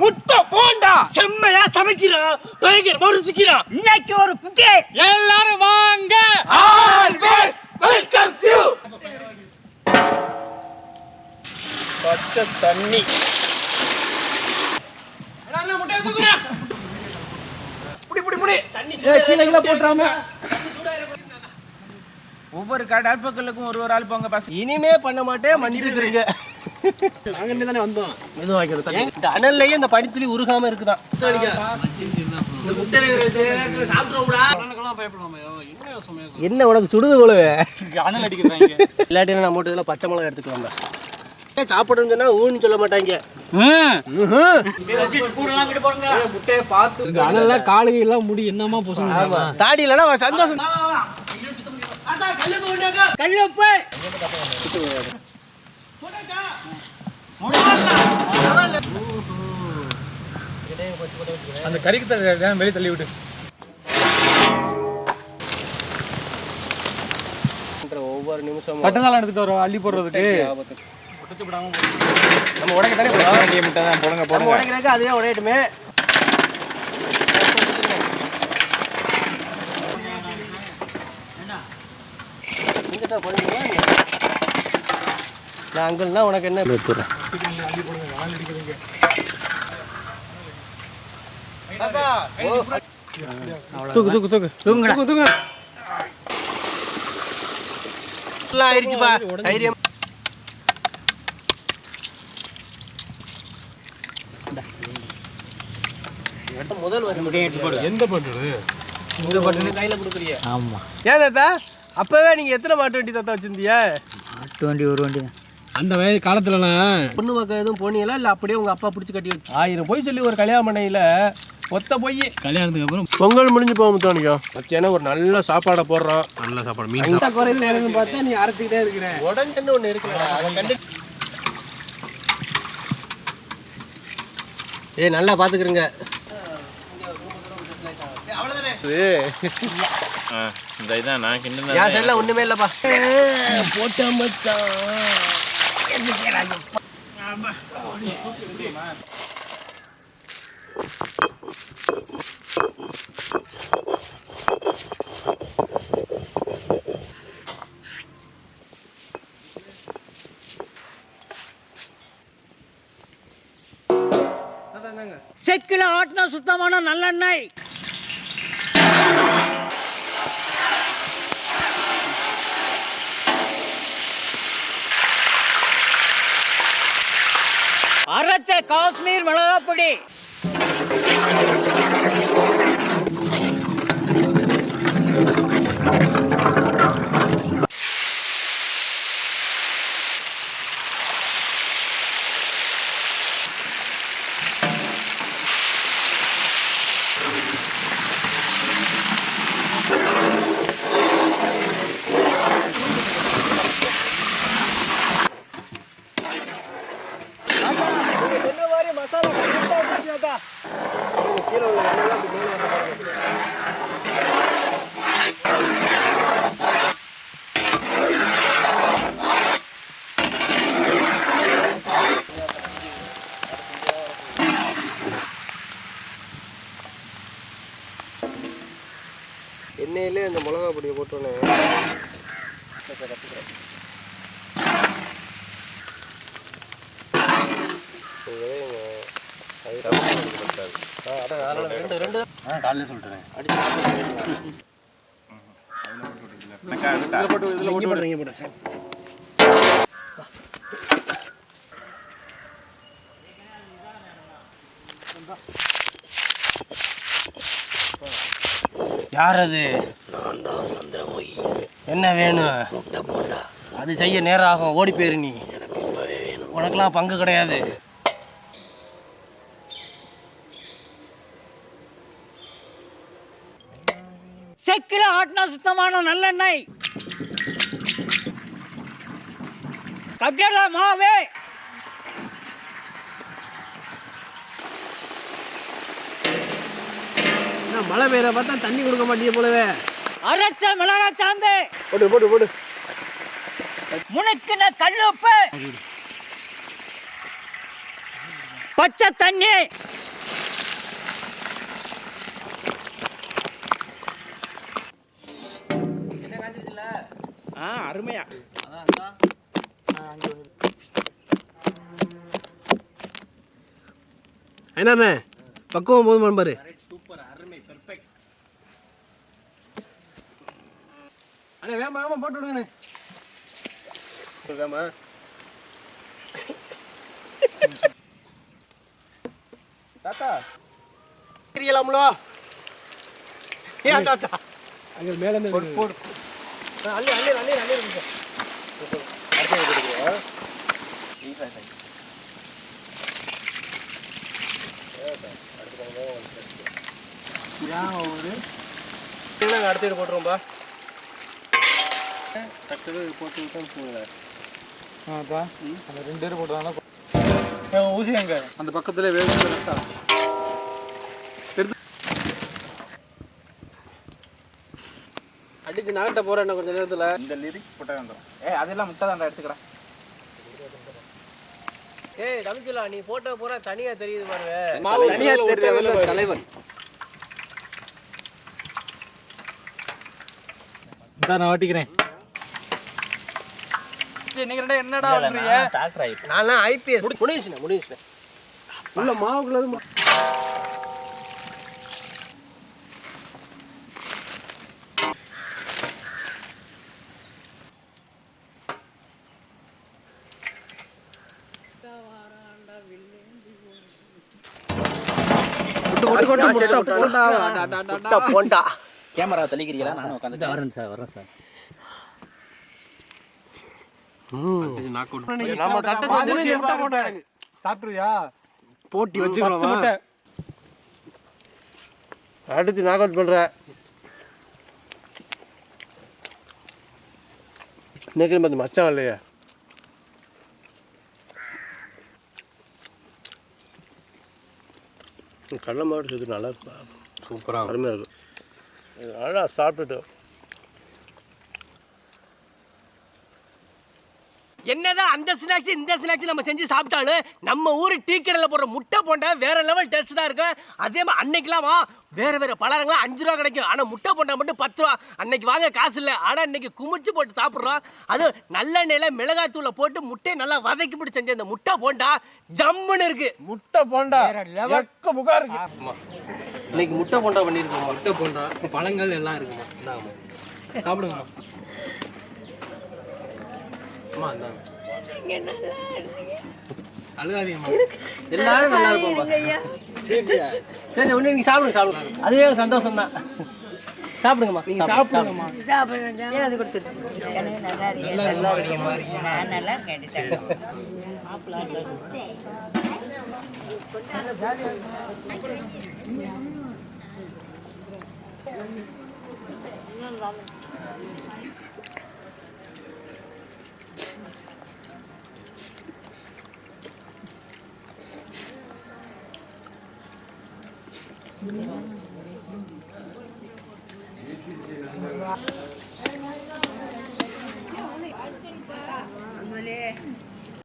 முட்டை போண்டா செம்மையா சமைக்கிறான், பயங்கரமா ருசிக்கிறான். இன்னைக்கு ஒரு புட்டே எல்லாரும் வாங்க. Always welcomes you. பச்சை தண்ணி முட்டை தூக்குறா. புடி புடி புடி தண்ணி கீழே போட்றாம. ஒவ்வொரு அடுப்புகளுக்கும் ஒரு ஆள் போங்க பாஸ். இனிமே பண்ண மாட்டேன், மன்னிப்புக்கிறீங்க. நாங்க இங்க தானே வந்தோம். மெதுவா வைக்கணும் தண்ணி. இந்த அனல்லையே இந்த பனித்துளி உருகாம இருக்குதான். இந்த முட்டையில சாப்பிடுறோம்டா. அனலுக்கெல்லாம் பயப்படாம. என்ன உனக்கு சுடுது போலவே அனல் அடிக்குறாங்க. இல்லாட்டி நான் போட்டதுல பச்சை மிளகாய் எடுத்துக்கலாம். சாப்பிடுங்கன்னா ஊன்னு சொல்ல மாட்டாங்க. முட்டையை பார்த்து இந்த அனல்லாம் காலுகை எல்லாம் முடி என்னமா போசுங்க. தாடி இல்லைன்னா சந்தோஷம். அந்த கறிக்கு வெளியே தள்ளி விட்டு ஒவ்வொரு நிமிஷம் கட்டங்காலம் எடுத்துட்டு வரோம் அள்ளி போடுறதுக்கு. நம்ம உடைக்க தானே முட்டை தான் போடுங்க போடுங்க. உடைக்கிறதுக்கு அதுவே உடையட்டுமே. நான் அங்கல்னா உனக்கு என்ன போடுறேன். தூக்கு தூக்கு தூக்கு தூங்குடா தூக்கு. எல்லாம் ஆயிருச்சுப்பா தைரியம். முதல் எந்த பண்றது இந்த பட்டனை கையில கொடுக்குறிய. ஆமா ஏன் தாத்தா அப்பவே நீங்க எத்தனை மாட்டு வண்டி தாத்தா வச்சிருந்தீங்க? மாட்டு வண்டி ஒரு வண்டி. அந்த வயது காலத்துலலாம் பொண்ணு பார்க்க எதுவும் போனீங்களா இல்லை அப்படியே உங்கள் அப்பா பிடிச்சி கட்டி வச்சு 1000 போய் சொல்லி ஒரு கல்யாணம் பண்ணையில் ஒத்த போய் கல்யாணத்துக்கு அப்புறம் பொங்கல் முடிஞ்சு போக முத்தோனிக்கும் மத்தியானம் ஒரு நல்ல சாப்பாடை போடுறோம். நல்ல சாப்பாடு மீன் குறையில் நேரம் பார்த்தா நீ அரைச்சிக்கிட்டே இருக்கிற உடஞ்சுன்னு ஒன்று இருக்குல்ல அதை கண்டு நல்லா பார்த்துக்கிறேங்க. ஒண்ணுமே இல்லப்பா போட்டா மச்சான். செக்கில ஆட்டின சுத்தமான நல்லெண்ணெய். அரைச்ச காஷ்மீர் மிளகாப்பொடி. எண்ணெயிலே அந்த மிளகா பொடியை போட்டோன்னே காலையில் சொல்லிட்டேன் யார் அது? என்ன வேணும்? அது செய்ய நேரம் ஆகும், ஓடி போயிரு. நீ உனக்கெல்லாம் பங்கு கிடையாது. செக்கில ஆட்டினா சுத்தமான நல்லெண்ணெய். கடலை மாவே. மழை பெய்யற பார்த்தா தண்ணி கொடுக்க மாட்டீங்க போலவே. அரைச்ச மிளகாய் சாந்து போடு போடு போடு. முனுக்குன கல்லுப்பு. பச்சை தண்ணி. அருமையா என்னண்ணே பக்குவம் போதும் பாரு. சூப்பர், அருமை, பெர்ஃபெக்ட். அண்ணே வேமா வேமா போட்டு விடுங்கண்ணே. வேமா தாத்தா தெரியலாம்ல. ஏன் தாத்தா அங்க மேல இருந்து போடு. அள்ளி அள்ளி அள்ளி அள்ளி இருக்கு. அடுத்து எடுத்துக்கோ. ஈஸியா சை. அடுத்து எடுத்து போட்டுருவோம்பா. டக்குனு போட்டு விட்டா போடுங்க. ஆப்பா அந்த 2 பேர் போடுறாங்க. ஊசி எங்க அந்த பக்கத்துல வேணும் கரெக்டா. அடிச்சு நாகிட்ட போறேன் கொஞ்ச நேரத்துல. இந்த லிரிக்ஸ் போட்டா வந்துடும். அதெல்லாம் முட்டை தாண்டா எடுத்துக்கிறேன். தமிழ்ச்சலா நீ போட்டோ பூரா தனியா தெரியுது பாருங்க. தனியா தெரியுது தலைவன். நான் ஓட்டிக்கிறேன். என்னடா பண்றீங்க? நான் ஐபிஎஸ் முடிஞ்சுட்டேன். உள்ள மாவுக்குள்ள கேமரா தெளிக்கிறீங்களா? நானும் உட்காந்து வரேன் சார். நம்ம தட்டை சாப்பிட்றியா? போட்டி வச்சுக்கலாம். அடுத்து நாக் அவுட் பண்ற இன்னைக்கு பார்த்து மச்சான் இல்லையா? கடலை மாவு சேர்த்து நல்லா இருக்குப்பா. சூப்பராக அருமையாக இருக்கும். நல்லா சாப்பிட்டுட்டு என்னதான் அந்த ஸ்நாக்ஸ் இந்த ஸ்நாக்ஸ் நம்ம செஞ்சு சாப்பிட்டாலும் நம்ம ஊர் டீ கடையில் போடுற முட்டை போண்டா வேற லெவல் டேஸ்ட் தான் இருக்கும். அதே மாதிரி அன்னைக்கெல்லாம் வேறு பலரங்களாம் 5 ரூபா கிடைக்கும். ஆனால் முட்டை போண்டா மட்டும் 10 ரூபா. அன்னைக்கு வாங்க காசு இல்லை. ஆனால் இன்னைக்கு குமிச்சு போட்டு சாப்பிட்றோம். அது நல்லெண்ணெயில் மிளகாத்தூளை போட்டு முட்டையை நல்லா வதக்கி போட்டு செஞ்ச இந்த முட்டை போண்டா ஜம்முன்னு இருக்கு. முட்டை போண்டா புகா இருக்கு. இன்னைக்கு முட்டை போண்டா பண்ணியிருக்கோம். முட்டை போண்டா பழங்கள் எல்லாம் இருக்குமா. இந்தாங்க சாப்பிடுங்க. அம்மா இந்தாங்க. அழுகாதீங்கம்மா. எல்லாரும் நல்லா இருப்போம். சரி ஒன்று நீங்கள் சாப்பிடுங்க. அதுவே சந்தோஷம் தான். சாப்பிடுங்கம்மா. நீங்கள் சாப்பிடுங்கம்மா. அது கொடுத்துருக்கேன். நல்லா இருக்கேன்.